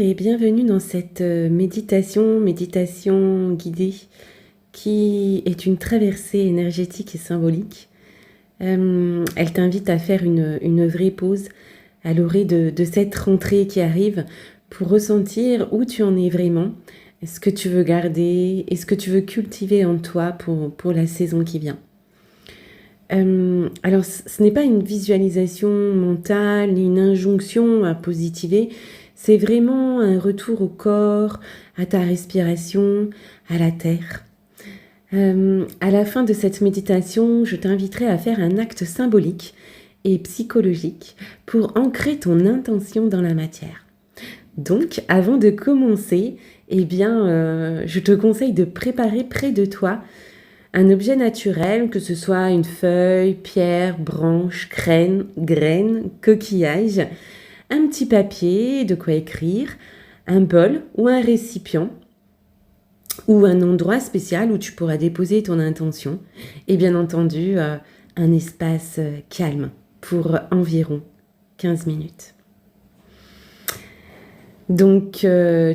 et bienvenue dans cette méditation guidée qui est une traversée énergétique et symbolique. Elle t'invite à faire une vraie pause à l'orée de cette rentrée qui arrive pour ressentir où tu en es vraiment, ce que tu veux garder et ce que tu veux cultiver en toi pour la saison qui vient. Alors, ce n'est pas une visualisation mentale ni une injonction à positiver, c'est vraiment un retour au corps, à ta respiration, à la terre. À la fin de cette méditation, je t'inviterai à faire un acte symbolique et psychologique pour ancrer ton intention dans la matière. Donc, avant de commencer, je te conseille de préparer près de toi un objet naturel, que ce soit une feuille, pierre, branche, graine, coquillage, un petit papier, de quoi écrire, un bol ou un récipient, ou un endroit spécial où tu pourras déposer ton intention, et bien entendu un espace calme pour environ 15 minutes. Donc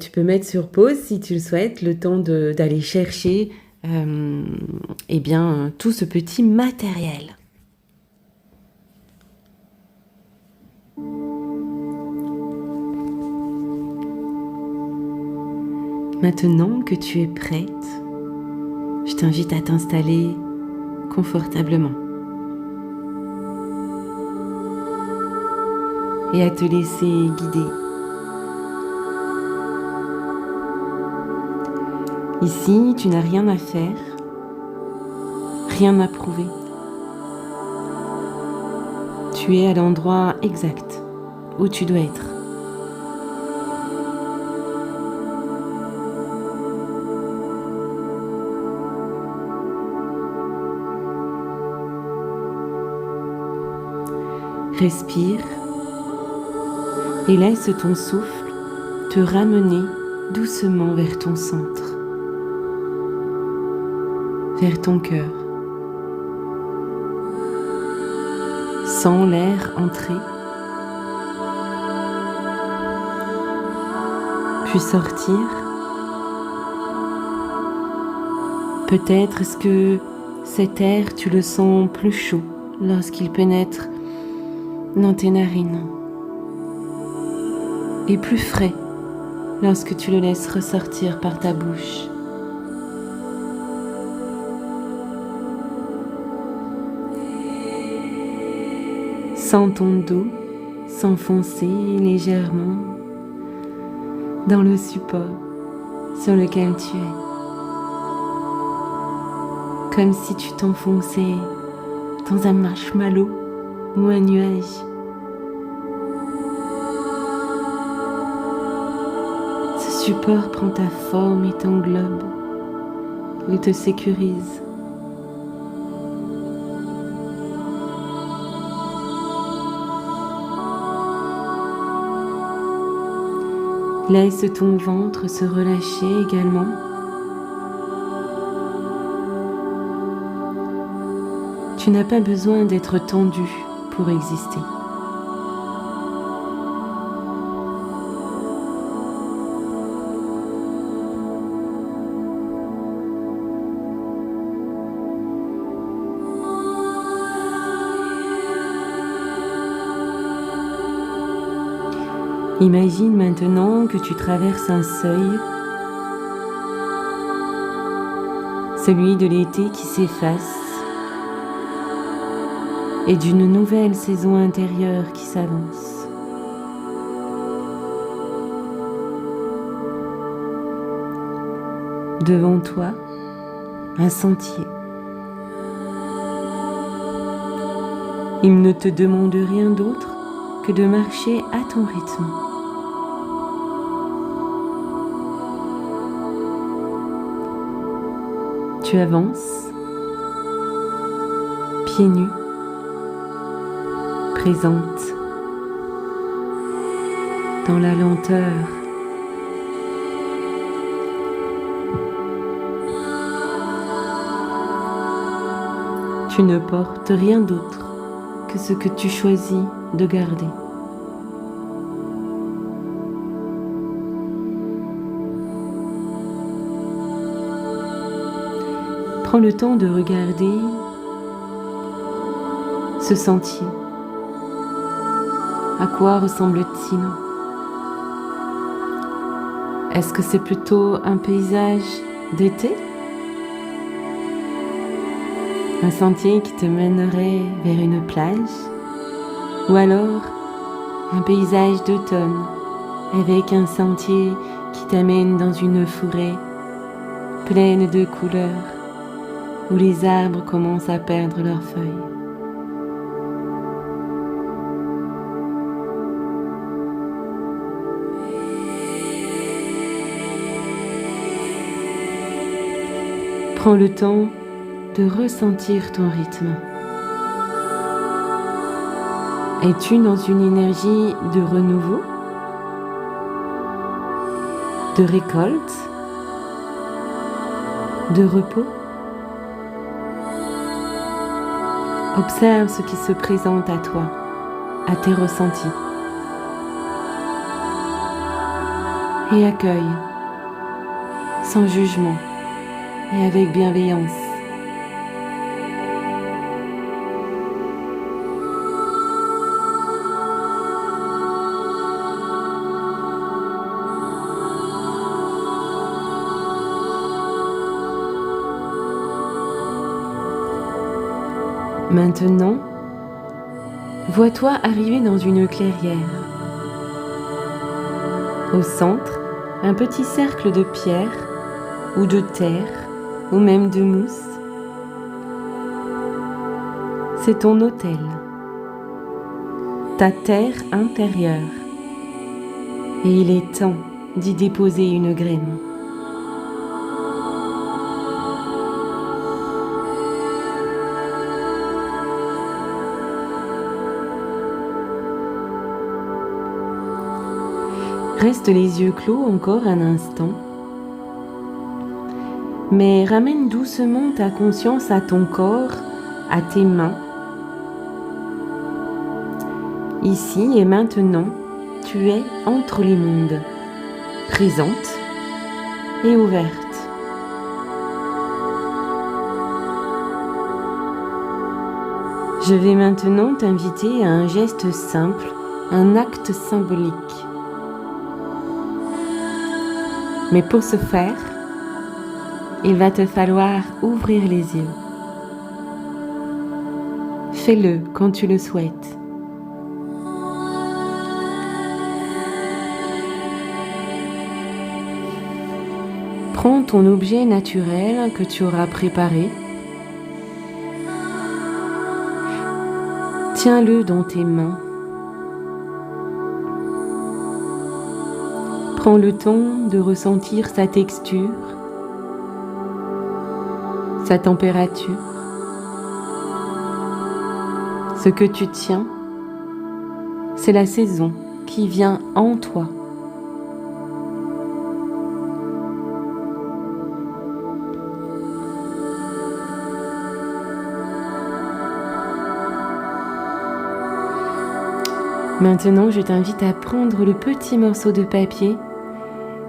tu peux mettre sur pause si tu le souhaites, le temps d'aller chercher tout ce petit matériel. Maintenant que tu es prête, je t'invite à t'installer confortablement et à te laisser guider. Ici, tu n'as rien à faire, rien à prouver. Tu es à l'endroit exact où tu dois être. Respire et laisse ton souffle te ramener doucement vers ton centre, vers ton cœur. Sens l'air entrer, puis sortir. Peut-être est-ce que cet air, tu le sens plus chaud lorsqu'il pénètre dans tes narines et plus frais lorsque tu le laisses ressortir par ta bouche. Sens ton dos s'enfoncer légèrement dans le support sur lequel tu es, comme si tu t'enfonçais dans un marshmallow ou un nuage. Ce support prend ta forme et t'englobe, il te sécurise. Laisse ton ventre se relâcher également. Tu n'as pas besoin d'être tendu pour exister. Imagine maintenant que tu traverses un seuil, celui de l'été qui s'efface et d'une nouvelle saison intérieure qui s'avance. Devant toi, un sentier. Il ne te demande rien d'autre que de marcher à ton rythme. Tu avances, pieds nus, présente, dans la lenteur. Tu ne portes rien d'autre que ce que tu choisis de garder. Prends le temps de regarder ce sentier. À quoi ressemble-t-il? Est-ce que c'est plutôt un paysage d'été? Un sentier qui te mènerait vers une plage? Ou alors un paysage d'automne avec un sentier qui t'amène dans une forêt pleine de couleurs où les arbres commencent à perdre leurs feuilles? Prends le temps de ressentir ton rythme. Es-tu dans une énergie de renouveau, de récolte, de repos? Observe ce qui se présente à toi, à tes ressentis, et accueille, sans jugement et avec bienveillance. Maintenant, vois-toi arriver dans une clairière. Au centre, un petit cercle de pierre ou de terre ou même de mousse. C'est ton autel, ta terre intérieure. Et il est temps d'y déposer une graine. Reste les yeux clos encore un instant, mais ramène doucement ta conscience à ton corps, à tes mains. Ici et maintenant, tu es entre les mondes, présente et ouverte. Je vais maintenant t'inviter à un geste simple, un acte symbolique. Mais pour ce faire, il va te falloir ouvrir les yeux. Fais-le quand tu le souhaites. Prends ton objet naturel que tu auras préparé. Tiens-le dans tes mains. Prends le temps de ressentir sa texture, sa température. Ce que tu tiens, c'est la saison qui vient en toi. Maintenant, je t'invite à prendre le petit morceau de papier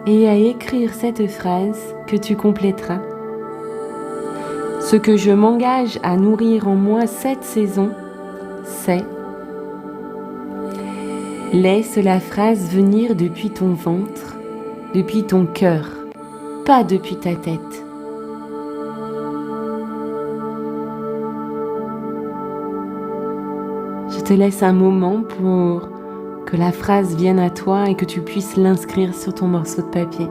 et à écrire cette phrase que tu compléteras. Ce que je m'engage à nourrir en moi cette saison, c'est... Laisse la phrase venir depuis ton ventre, depuis ton cœur, pas depuis ta tête. Je te laisse un moment pour que la phrase vienne à toi et que tu puisses l'inscrire sur ton morceau de papier.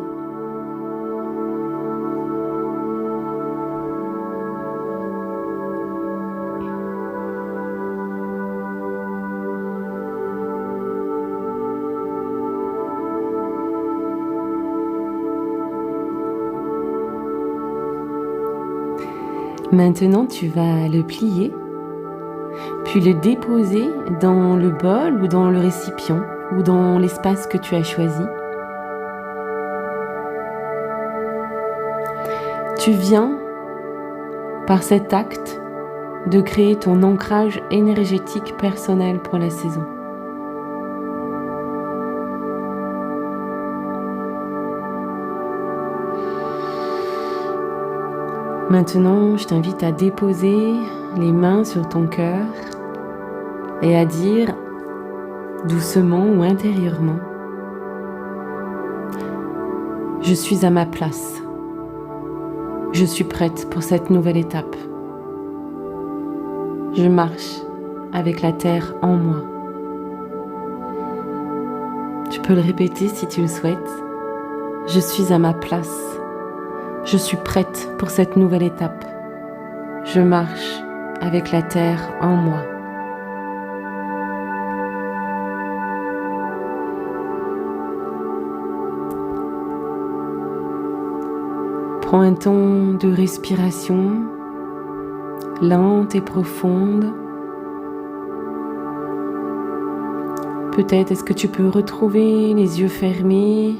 Maintenant, tu vas le plier, puis le déposer dans le bol ou dans le récipient ou dans l'espace que tu as choisi. Tu viens, par cet acte, de créer ton ancrage énergétique personnel pour la saison. Maintenant, je t'invite à déposer les mains sur ton cœur et à dire doucement ou intérieurement: je suis à ma place. Je suis prête pour cette nouvelle étape. Je marche avec la terre en moi. Tu peux le répéter si tu le souhaites. Je suis à ma place. Je suis prête pour cette nouvelle étape. Je marche avec la terre en moi. Prends un temps de respiration lente et profonde. Peut-être est-ce que tu peux retrouver les yeux fermés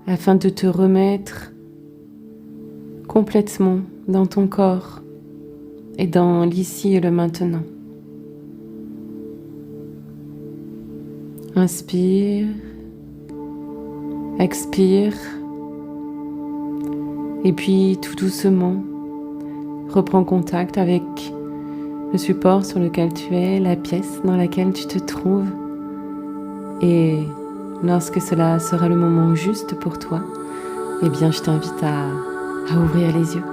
afin de te remettre complètement dans ton corps et dans l'ici et le maintenant. Inspire, expire, et puis tout doucement, reprends contact avec le support sur lequel tu es, la pièce dans laquelle tu te trouves. Et lorsque cela sera le moment juste pour toi, eh bien je t'invite à ouvrir les yeux.